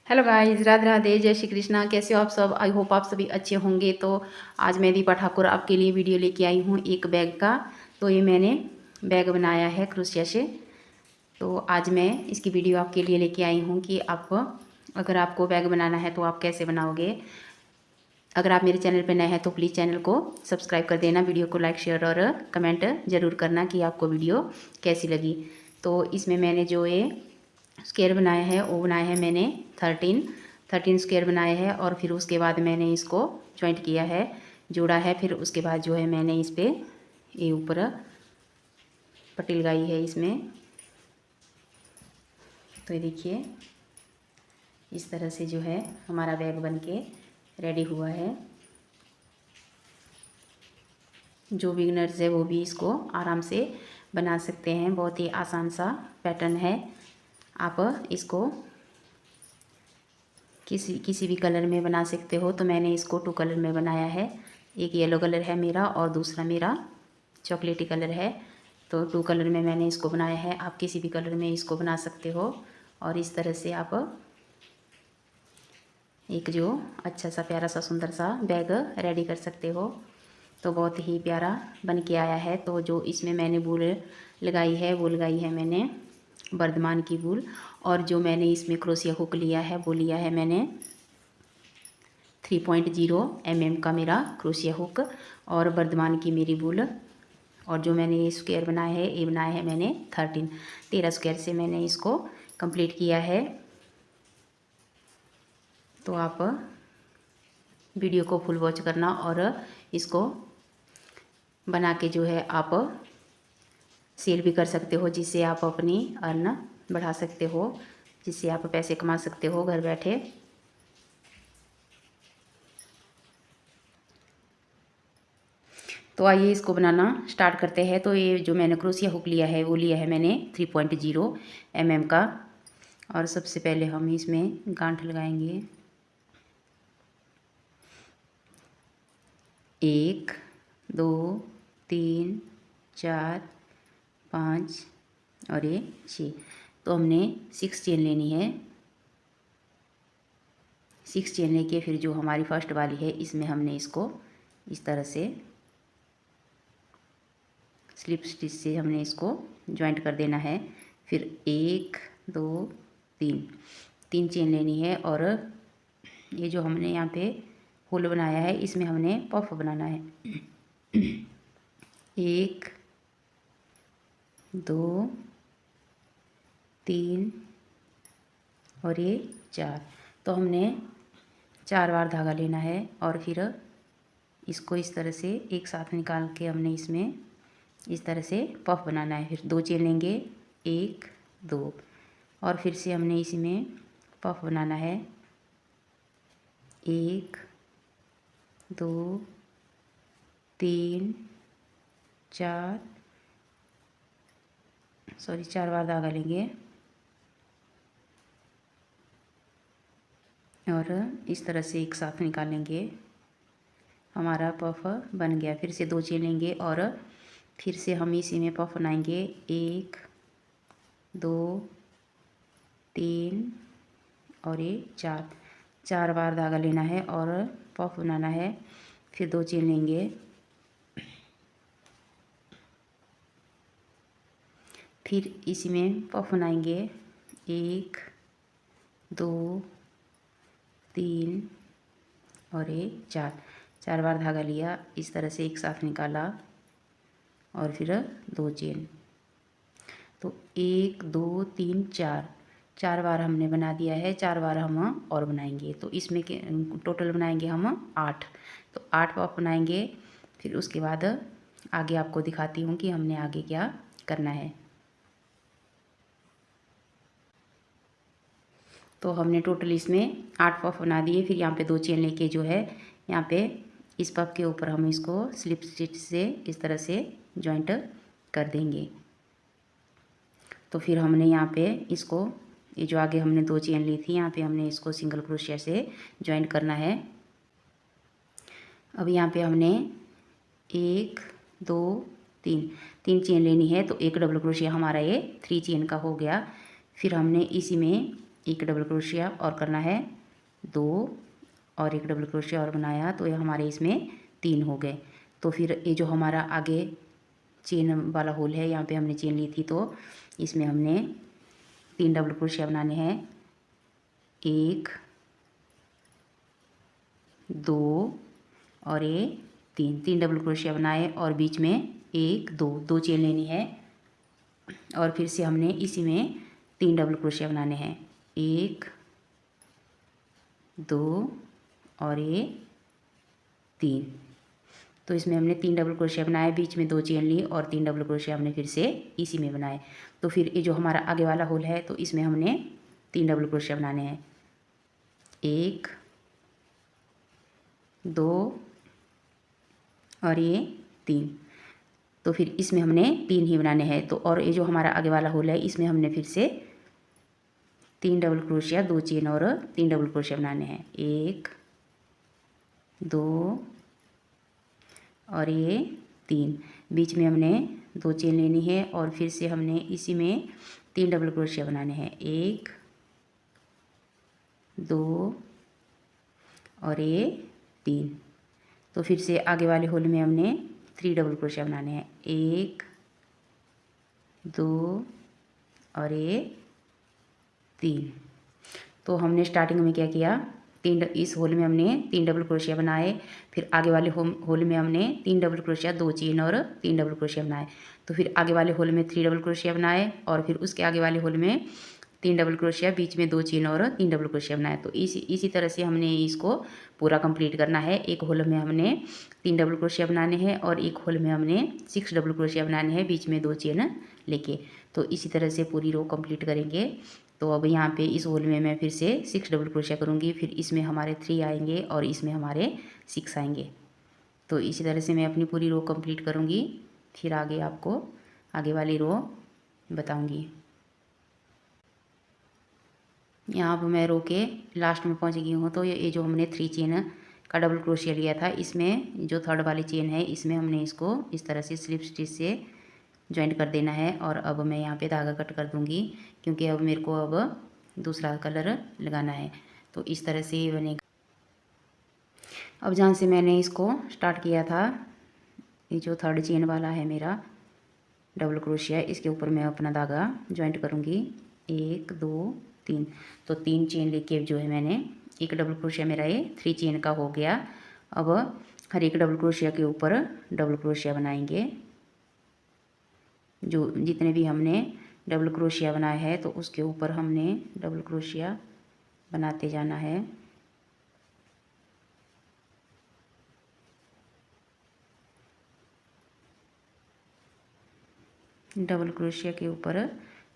Hello guys, Radhe Radhe, जय श्री कृष्णा। कैसे हो आप सब? आई होप आप सभी अच्छे होंगे। तो आज मैं दीपा ठाकुर आपके लिए वीडियो लेके आई हूँ एक बैग का। तो ये मैंने बैग बनाया है क्रोशिया से। तो आज मैं इसकी वीडियो आपके लिए लेके आई हूँ कि आप अगर आपको बैग बनाना है तो आप कैसे बनाओगे। अगर आप मेरे चैनल पर नए हैं तो प्लीज़ चैनल को सब्सक्राइब कर देना, वीडियो को लाइक शेयर और कमेंट ज़रूर करना कि आपको वीडियो कैसी लगी। तो इसमें मैंने जो ये स्क्वायर बनाया है वो बनाया है मैंने 13 स्क्वायर बनाए हैं। और फिर उसके बाद मैंने इसको जॉइंट किया है, जोड़ा है। फिर उसके बाद जो है मैंने इस पर ये ऊपर पट्टी लगाई है इसमें। तो ये देखिए इस तरह से जो है हमारा बैग बन के रेडी हुआ है। जो बिगनर्स है वो भी इसको आराम से बना सकते हैं। बहुत ही आसान सा पैटर्न है। आप इसको किसी भी कलर में बना सकते हो। तो मैंने इसको 2 कलर में बनाया है। एक येलो कलर है मेरा और दूसरा मेरा चॉकलेटी कलर है। तो 2 कलर में मैंने इसको बनाया है। आप किसी भी कलर में इसको बना सकते हो। और इस तरह से आप एक जो अच्छा सा प्यारा सा सुंदर सा बैग रेडी कर सकते हो। तो बहुत ही प्यारा बन के आया है। तो जो इसमें मैंने वूल लगाई है वो लगाई है मैंने वर्धमान की वूल। और जो मैंने इसमें क्रोशिया हुक लिया है वो लिया है मैंने 3.0 mm का मेरा क्रोशिया हुक और वर्धमान की मेरी वूल। और जो मैंने ये स्क्वायर बनाया है ये बनाया है मैंने 13 स्क्वायर से मैंने इसको कंप्लीट किया है। तो आप वीडियो को फुल वॉच करना और इसको बना के जो है आप सेल भी कर सकते हो, जिससे आप अपनी अर्न बढ़ा सकते हो, जिससे आप पैसे कमा सकते हो घर बैठे। तो आइए इसको बनाना स्टार्ट करते हैं। तो ये जो मैंने क्रोशिया हुक लिया है वो लिया है मैंने 3.0 mm का। और सबसे पहले हम इसमें गांठ लगाएंगे। 1 2 3 4 5 और ये 6। तो हमने 6 चेन लेनी है। 6 चेन लेके फिर जो हमारी फर्स्ट वाली है इसमें हमने इसको इस तरह से स्लिप स्टिच से हमने इसको ज्वाइंट कर देना है। फिर 1 2 3 चेन लेनी है। और ये जो हमने यहाँ पे होल बनाया है इसमें हमने पफ बनाना है। 1 2 3 और ये 4। तो हमने 4 बार धागा लेना है और फिर इसको इस तरह से एक साथ निकाल के हमने इसमें इस तरह से पफ बनाना है। फिर 2 चेन लेंगे 1 2 और फिर से हमने इसमें पफ बनाना है 1 2 3 4 4 बार धागा लेंगे और इस तरह से एक साथ निकालेंगे। हमारा पफ बन गया। फिर से 2 चेन लेंगे और फिर से हम इसी में पफ बनाएंगे 1 2 3 और ये 4 बार धागा लेना है और पफ बनाना है। फिर 2 चेन लेंगे, फिर इसी में पफ बनाएंगे 1 2 3 और ये 4 बार धागा लिया, इस तरह से एक साथ निकाला और फिर 2 चेन। तो 1 2 3 4 बार हमने बना दिया है। 4 बार हम और बनाएंगे। तो इसमें के टोटल बनाएंगे हम 8। तो 8 पफ बनाएंगे। फिर उसके बाद आगे आपको दिखाती हूँ कि हमने आगे क्या करना है। तो हमने टोटल इसमें 8 पफ बना दिए। फिर यहाँ पे 2 चेन लेके जो है यहाँ पे इस पफ के ऊपर हम इसको स्लिप स्टिच से इस तरह से जॉइंट कर देंगे। तो फिर हमने यहाँ पे इसको ये जो आगे हमने 2 चेन ली थी यहाँ पे हमने इसको सिंगल क्रोशिया से जॉइंट करना है। अब यहाँ पे हमने 1 2 3 चेन लेनी है। तो एक डबल क्रोशिया हमारा ये 3 चेन का हो गया। फिर हमने इसी में एक डबल क्रोशिया और करना है 2 और एक डबल क्रोशिया और बनाया तो ये हमारे इसमें 3 हो गए। तो फिर ये जो हमारा आगे चेन वाला होल है यहाँ पे हमने चेन ली थी तो इसमें हमने 3 डबल क्रोशिया बनाने हैं, 1 2 और ये 3 डबल क्रोशिया बनाए और बीच में 1 2 चेन लेनी है और फिर से हमने इसी में 3 डबल क्रोशिया बनाने हैं, 1 2 और ये 3। तो इसमें हमने 3 डबल क्रोशिया बनाए, बीच में 2 चेन ली और 3 डबल क्रोशिया हमने फिर से इसी में बनाए। तो फिर ये जो हमारा आगे वाला होल है तो इसमें हमने 3 डबल क्रोशिया बनाने हैं, 1 2 और ये 3। तो फिर इसमें हमने 3 ही बनाने हैं। तो और ये जो हमारा आगे वाला होल है इसमें हमने फिर से 3 डबल क्रोशिया 2 चेन और 3 डबल क्रोशिया बनाने हैं, 1 2 और ये 3। बीच में हमने 2 चेन लेनी है और फिर से हमने इसी में 3 डबल क्रोशिया बनाने हैं, 1 2 और ये 3। तो फिर से आगे वाले होल में हमने 3 डबल क्रोशिया बनाने हैं, 1 2 और ये 3। तो हमने स्टार्टिंग में क्या किया, इस होल में हमने 3 डबल क्रोशिया बनाए, फिर आगे वाले होल में हमने 3 डबल क्रोशिया 2 चेन और 3 डबल क्रोशिया बनाए। तो फिर आगे वाले होल में 3 डबल क्रोशिया बनाए और फिर उसके आगे वाले होल में 3 डबल क्रोशिया, बीच में 2 चेन और 3 डबल क्रोशिया बनाए। तो इसी तरह से हमने इसको पूरा कंप्लीट करना है। एक होल में हमने 3 डबल क्रोशिया बनाने हैं और एक होल में हमने 6 डबल क्रोशिया बनाने हैं, बीच में 2 चेन लेके। तो इसी तरह से पूरी रो कंप्लीट करेंगे। तो अब यहाँ पे इस होल में मैं फिर से 6 डबल क्रोशिया करूँगी, फिर इसमें हमारे 3 आएंगे और इसमें हमारे 6 आएंगे। तो इसी तरह से मैं अपनी पूरी रो कंप्लीट करूँगी, फिर आगे आपको आगे वाली रो बताऊँगी। यहाँ पर मैं रो के लास्ट में पहुँच गई हूँ। तो ये जो हमने 3 चेन का डबल क्रोशिया लिया था, इसमें जो थर्ड वाली चेन है इसमें हमने इसको इस तरह से स्लिप स्टिच से जॉइंट कर देना है। और अब मैं यहाँ पे धागा कट कर दूँगी क्योंकि अब मेरे को अब दूसरा कलर लगाना है। तो इस तरह से ये बनेगा। अब जहाँ से मैंने इसको स्टार्ट किया था, ये जो थर्ड चेन वाला है मेरा डबल क्रोशिया, इसके ऊपर मैं अपना धागा जॉइंट करूँगी, 1 2 3। तो 3 चेन लेके जो है मैंने एक डबल क्रोशिया मेरा ये 3 चेन का हो गया। अब हर एक डबल क्रोशिया के ऊपर डबल क्रोशिया बनाएंगे। जो जितने भी हमने डबल क्रोशिया बनाया है तो उसके ऊपर हमने डबल क्रोशिया बनाते जाना है। डबल क्रोशिया के ऊपर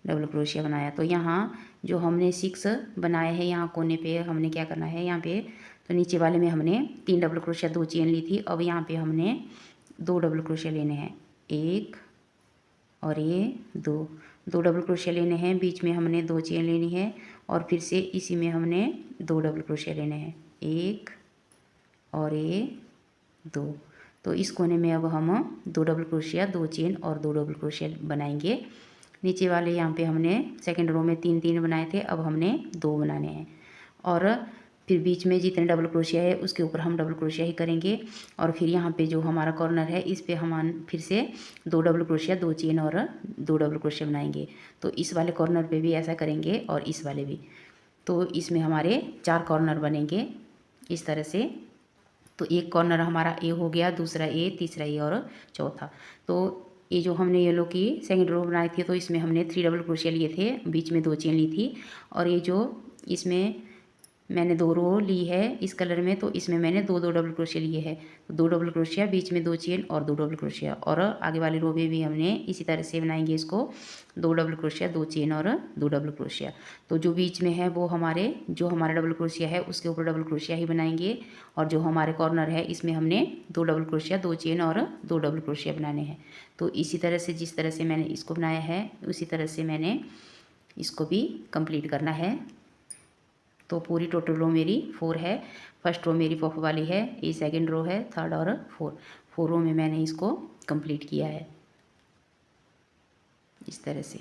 डबल क्रोशिया बनाया। तो यहाँ जो हमने 6 बनाए हैं, यहाँ कोने पे हमने क्या करना है, यहाँ पे तो नीचे वाले में हमने 3 डबल क्रोशिया 2 चेन ली थी। अब यहाँ पे हमने 2 डबल क्रोशिया लेने हैं, 1 और ये 2 डबल क्रोशिया लेने हैं। बीच में हमने 2 चेन लेनी है और फिर से इसी में हमने 2 डबल क्रोशिया लेने हैं, 1 और ये 2। तो इस कोने में अब हम 2 डबल क्रोशिया 2 चेन और 2 डबल क्रोशिया बनाएंगे। नीचे वाले यहाँ पे हमने सेकंड रो में 3 बनाए थे, अब हमने 2 बनाने हैं। और फिर बीच में जितने डबल क्रोशिया है उसके ऊपर हम डबल क्रोशिया ही करेंगे। और फिर यहाँ पे जो हमारा कॉर्नर है इस पे हम फिर से 2 डबल क्रोशिया 2 चेन और 2 डबल क्रोशिया बनाएंगे। तो इस वाले कॉर्नर पे भी ऐसा करेंगे और इस वाले भी। तो इसमें हमारे 4 कॉर्नर बनेंगे इस तरह से। तो एक कॉर्नर हमारा ए हो गया, दूसरा ए, तीसरा ए और चौथा। तो ये जो हमने येलो की सेकंड रो बनाई थी तो इसमें हमने 3 डबल क्रोशिया लिए थे, बीच में 2 चेन ली थी। और ये जो इसमें मैंने 2 रो ली है इस कलर में, तो इसमें मैंने 2 डबल क्रोशिया लिए हैं। तो 2 डबल क्रोशिया, बीच में 2 चेन और 2 डबल क्रोशिया। और आगे वाली रो में भी हमने इसी तरह से बनाएंगे इसको, 2 डबल क्रोशिया 2 चेन और 2 डबल क्रोशिया। तो जो बीच में है वो जो हमारा डबल क्रोशिया है उसके ऊपर डबल क्रोशिया ही बनाएंगे। और जो हमारे कॉर्नर है इसमें हमने 2 डबल क्रोशिया 2 चेन और 2 डबल क्रोशिया बनाने हैं। तो इसी तरह से जिस तरह से मैंने इसको बनाया है उसी तरह से मैंने इसको भी कंप्लीट करना है। तो पूरी टोटल रो मेरी 4 है। फर्स्ट रो मेरी पफ वाली है, ये सेकंड रो है, थर्ड और 4 रो में मैंने इसको कंप्लीट किया है इस तरह से।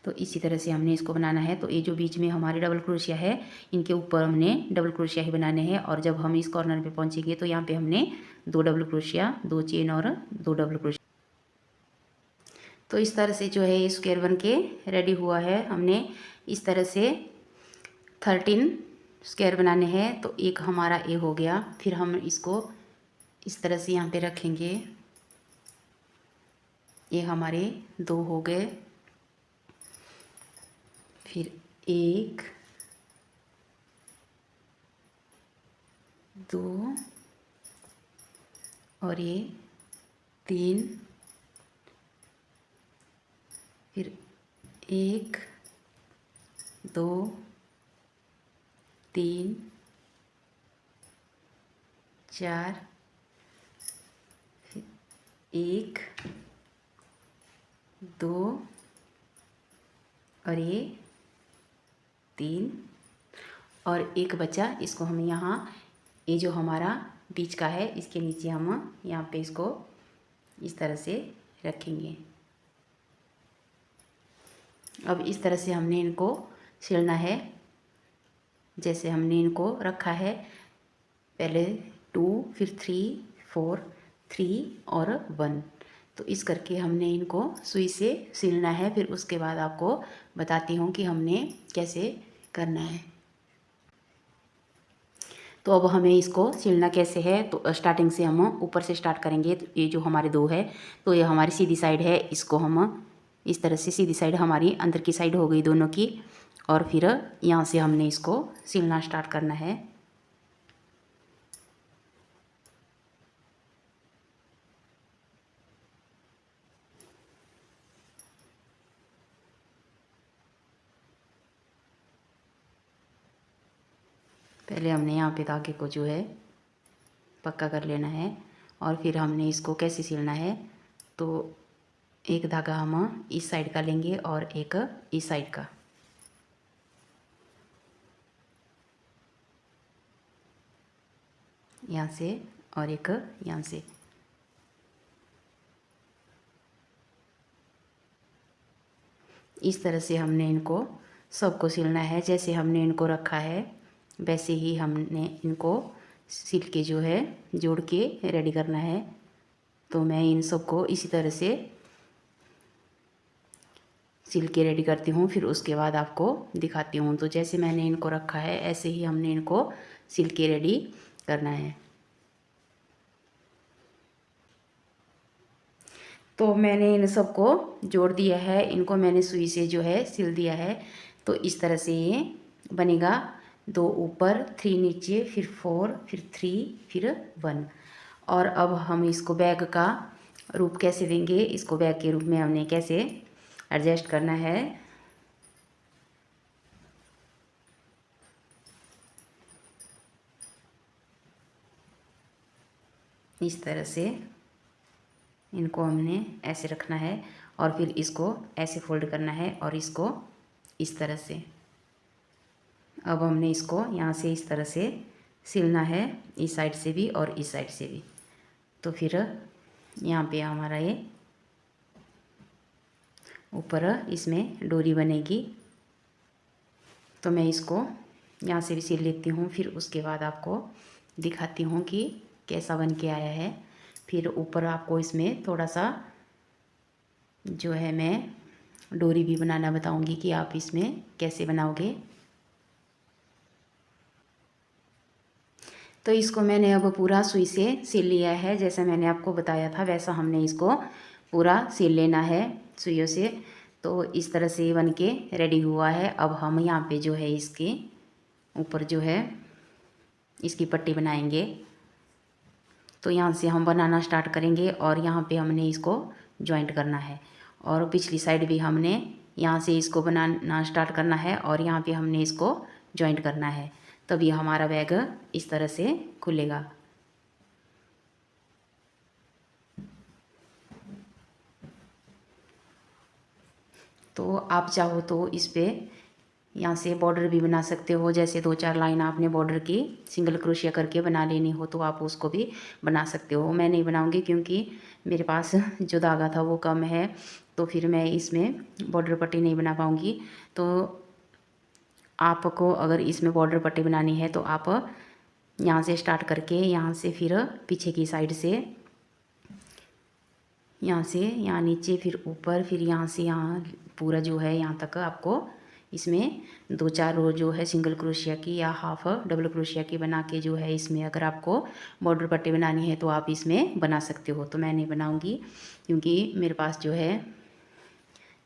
तो इसी तरह से हमने इसको बनाना है। तो ये जो बीच में हमारे डबल क्रोशिया है, इनके ऊपर हमने डबल क्रोशिया ही बनाने हैं। और जब हम इस कॉर्नर पे पहुंचेंगे तो यहाँ पे हमने 2 डबल क्रोशिया, 2 चेन और 2 डबल क्रोशिया। तो इस तरह से जो है स्क्वायर बन के रेडी हुआ है। हमने इस तरह से 13 स्क्वायर बनाने हैं। तो एक हमारा ये हो गया। फिर हम इसको इस तरह से यहाँ पे रखेंगे। ये हमारे 2 हो गए। फिर 1, 2 और ये 3, फिर 1, 2, 3, 4, फिर 1, 2 और ये 3 और एक बचा। इसको हम यहाँ, ये जो हमारा बीच का है, इसके नीचे हम यहाँ पे इसको इस तरह से रखेंगे। अब इस तरह से हमने इनको सिलना है। जैसे हमने इनको रखा है, पहले 2, फिर 3, 4, 3 और 1। तो इस करके हमने इनको सुई से सिलना है। फिर उसके बाद आपको बताती हूँ कि हमने कैसे करना है। तो अब हमें इसको सिलना कैसे है, तो स्टार्टिंग से हम ऊपर से स्टार्ट करेंगे। तो ये जो हमारे 2 है, तो ये हमारी सीधी साइड है। इसको हम इस तरह से, सीधी साइड हमारी अंदर की साइड हो गई दोनों की। और फिर यहाँ से हमने इसको सिलना स्टार्ट करना है। पहले हमने यहाँ पे धागे को जो है पक्का कर लेना है। और फिर हमने इसको कैसे सिलना है, तो एक धागा हम इस साइड का लेंगे और एक इस साइड का। यहाँ से और एक यहाँ से। इस तरह से हमने इनको सबको सिलना है। जैसे हमने इनको रखा है वैसे ही हमने इनको सिल के जो है जोड़ के रेडी करना है। तो मैं इन सबको इसी तरह से सिल के रेडी करती हूँ, फिर उसके बाद आपको दिखाती हूँ। तो जैसे मैंने इनको रखा है ऐसे ही हमने इनको सिल के रेडी करना है। तो मैंने इन सबको जोड़ दिया है, इनको मैंने सुई से जो है सिल दिया है। तो इस तरह से ये बनेगा। 2 ऊपर, 3 नीचे, फिर 4, फिर 3, फिर 1। और अब हम इसको बैग का रूप कैसे देंगे, इसको बैग के रूप में हमने कैसे एडजस्ट करना है। इस तरह से इनको हमने ऐसे रखना है और फिर इसको ऐसे फोल्ड करना है और इसको इस तरह से। अब हमने इसको यहाँ से इस तरह से सिलना है, इस साइड से भी और इस साइड से भी। तो फिर यहाँ पे हमारा ये ऊपर इसमें डोरी बनेगी। तो मैं इसको यहाँ से भी सिल लेती हूँ, फिर उसके बाद आपको दिखाती हूँ कि कैसा बन के आया है। फिर ऊपर आपको इसमें थोड़ा सा जो है मैं डोरी भी बनाना बताऊँगी कि आप इसमें कैसे बनाओगे। तो इसको मैंने अब पूरा सुई से सिल लिया है। जैसा मैंने आपको बताया था वैसा हमने इसको पूरा सिल लेना है सुइयों से। तो इस तरह से बन के रेडी हुआ है। अब हम यहाँ पे जो है इसके ऊपर जो है इसकी पट्टी बनाएंगे। तो यहाँ से हम बनाना स्टार्ट करेंगे और यहाँ पे हमने इसको जॉइंट करना है। और पिछली साइड भी हमने यहाँ से इसको बनाना स्टार्ट करना है और यहाँ पे हमने इसको जॉइंट करना है। तभी हमारा बैग इस तरह से खुलेगा। तो आप चाहो तो इस पे यहाँ से बॉर्डर भी बना सकते हो। जैसे 2-4 लाइन आपने बॉर्डर की सिंगल क्रोशिया करके बना लेनी हो तो आप उसको भी बना सकते हो। मैं नहीं बनाऊँगी क्योंकि मेरे पास जो धागा था वो कम है, तो फिर मैं इसमें बॉर्डर पट्टी नहीं बना पाऊँगी। तो आपको अगर इसमें बॉर्डर पट्टी बनानी है तो आप यहाँ से स्टार्ट करके यहाँ से फिर पीछे की साइड से यहाँ से यहाँ नीचे, फिर ऊपर, फिर यहाँ से यहाँ पूरा जो है यहाँ तक आपको इसमें 2-4 रो जो है सिंगल क्रोशिया की या हाफ डबल क्रोशिया की बना के जो है इसमें अगर आपको बॉर्डर पट्टी बनानी है तो आप इसमें बना सकते हो। तो मैं नहीं बनाऊँगी क्योंकि मेरे पास जो है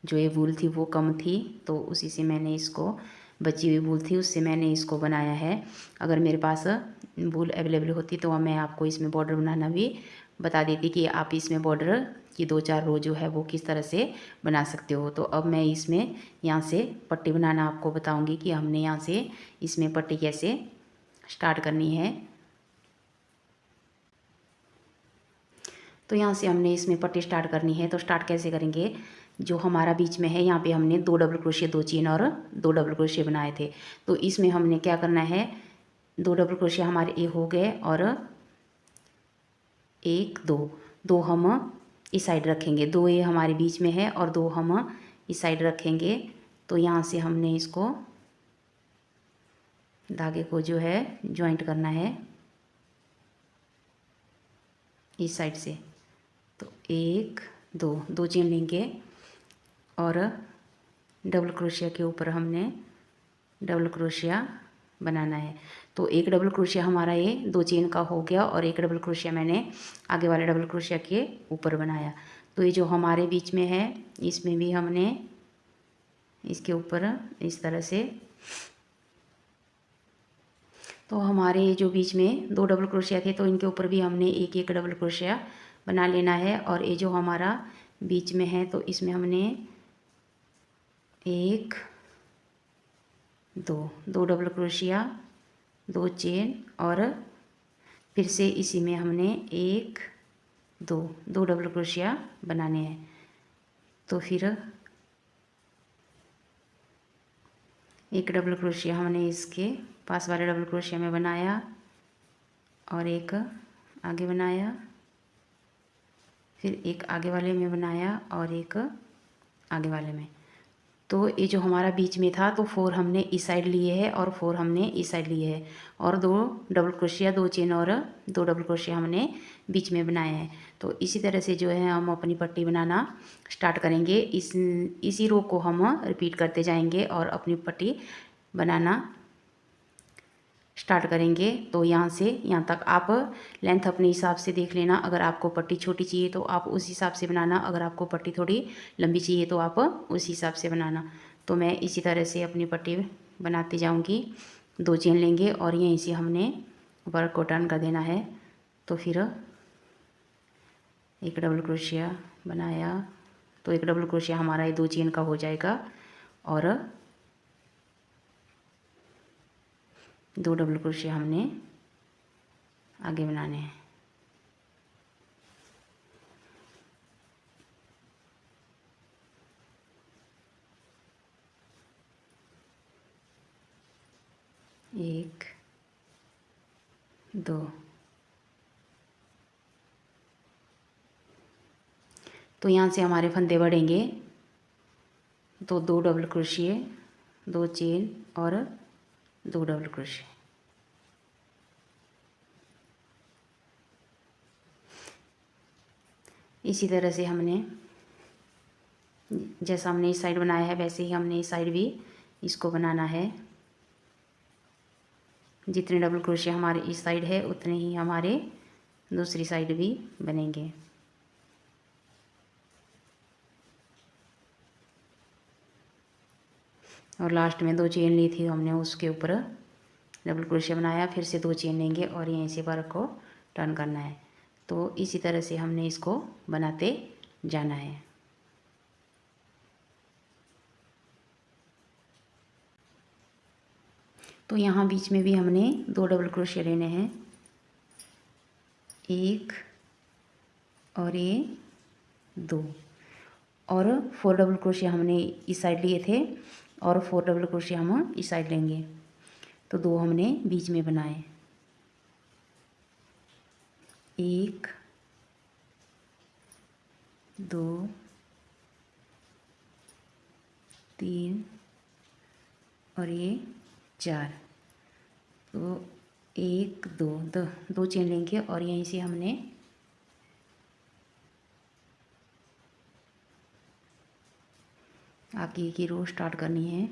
जो ये वूल थी वो कम थी, तो उसी से मैंने इसको, बची हुई वूल थी उससे मैंने इसको बनाया है। अगर मेरे पास वूल अवेलेबल होती तो मैं आपको इसमें बॉर्डर बनाना भी बता देती कि आप इसमें बॉर्डर की 2-4 रो जो है वो किस तरह से बना सकते हो। तो अब मैं इसमें यहाँ से पट्टी बनाना आपको बताऊँगी कि हमने यहाँ से इसमें पट्टी कैसे स्टार्ट करनी है। तो यहाँ से हमने इसमें पट्टी स्टार्ट करनी है। तो स्टार्ट कैसे करेंगे, जो हमारा बीच में है यहाँ पे हमने 2 डबल क्रोशिया, 2 चेन और 2 डबल क्रोशिया बनाए थे। तो इसमें हमने क्या करना है, 2 डबल क्रोशिया हमारे ये हो गए और 1 2 हम इस साइड रखेंगे, 2 ये हमारे बीच में है और 2 हम इस साइड रखेंगे। तो यहाँ से हमने इसको धागे को जो है जॉइंट करना है इस साइड से। तो 1 2 चेन लेंगे और डबल क्रोशिया के ऊपर हमने डबल क्रोशिया बनाना है। तो एक डबल क्रोशिया हमारा ये 2 चेन का हो गया और एक डबल क्रोशिया मैंने आगे वाले डबल क्रोशिया के ऊपर बनाया। तो ये जो हमारे बीच में है इसमें भी हमने इसके ऊपर इस तरह से, तो हमारे जो बीच में 2 डबल क्रोशिया थे तो इनके ऊपर भी हमने एक एक डबल क्रोशिया बना लेना है। और ये जो हमारा बीच में है तो इसमें हमने 1 2 डबल क्रोशिया, 2 चेन और फिर से इसी में हमने 1 2 डबल क्रोशिया बनाने हैं। तो फिर एक डबल क्रोशिया हमने इसके पास वाले डबल क्रोशिया में बनाया और एक आगे बनाया, फिर एक आगे वाले में बनाया और एक आगे वाले में। तो ये जो हमारा बीच में था तो 4 हमने इस साइड लिए है और 4 हमने इस साइड लिए है और 2 डबल क्रोशिया, 2 चेन और 2 डबल क्रोशिया हमने बीच में बनाए हैं। तो इसी तरह से जो है हम अपनी पट्टी बनाना स्टार्ट करेंगे। इसी रो को हम रिपीट करते जाएंगे और अपनी पट्टी बनाना स्टार्ट करेंगे। तो यहाँ से यहाँ तक आप लेंथ अपने हिसाब से देख लेना। अगर आपको पट्टी छोटी चाहिए तो आप उस हिसाब से बनाना, अगर आपको पट्टी थोड़ी लंबी चाहिए तो आप उस हिसाब से बनाना। तो मैं इसी तरह से अपनी पट्टी बनाती जाऊँगी। 2 चेन लेंगे और यहीं से हमने वर्क को टर्न कर देना है। तो फिर एक डबल क्रोशिया बनाया, तो एक डबल क्रोशिया हमारा ये 2 चेन का हो जाएगा और 2 डबल क्रोशिया हमने आगे बनाने हैं। एक 2, तो यहाँ से हमारे फंदे बढ़ेंगे। तो 2 डबल क्रोशिया, 2 चेन और 2 डबल क्रोशिया। इसी तरह से हमने, जैसा हमने इस साइड बनाया है वैसे ही हमने इस साइड भी इसको बनाना है। जितने डबल क्रोशिया हमारे इस साइड है उतने ही हमारे दूसरी साइड भी बनेंगे। और लास्ट में 2 चेन ली थी हमने, उसके ऊपर डबल क्रोशिया बनाया, फिर से 2 चेन लेंगे और यहीं से वर्क को टर्न करना है। तो इसी तरह से हमने इसको बनाते जाना है। तो यहाँ बीच में भी हमने 2 डबल क्रोशिया लेने हैं, 1 और ये 2 और 4 डबल क्रोशिया हमने इस साइड लिए थे और 4 डबल क्रोशिया हम इस साइड लेंगे। तो 2 हमने बीच में बनाए, 1 2 3 और ये 4। तो 1 2 दो चेन लेंगे और यहीं से हमने आगे की रो स्टार्ट करनी है।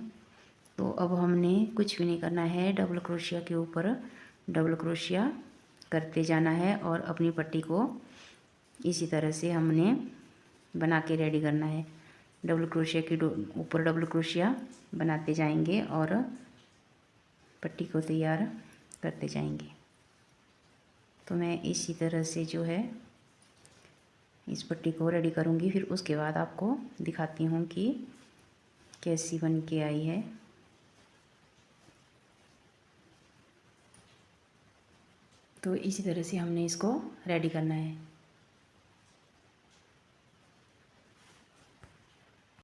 तो अब हमने कुछ भी नहीं करना है, डबल क्रोशिया के ऊपर डबल क्रोशिया करते जाना है और अपनी पट्टी को इसी तरह से हमने बना के रेडी करना है। डबल क्रोशिया के ऊपर डबल क्रोशिया बनाते जाएंगे और पट्टी को तैयार करते जाएंगे। तो मैं इसी तरह से जो है इस पट्टी को रेडी करूँगी, फिर उसके बाद आपको दिखाती हूँ कि कैसी बन के आई है। तो इसी तरह से हमने इसको रेडी करना है।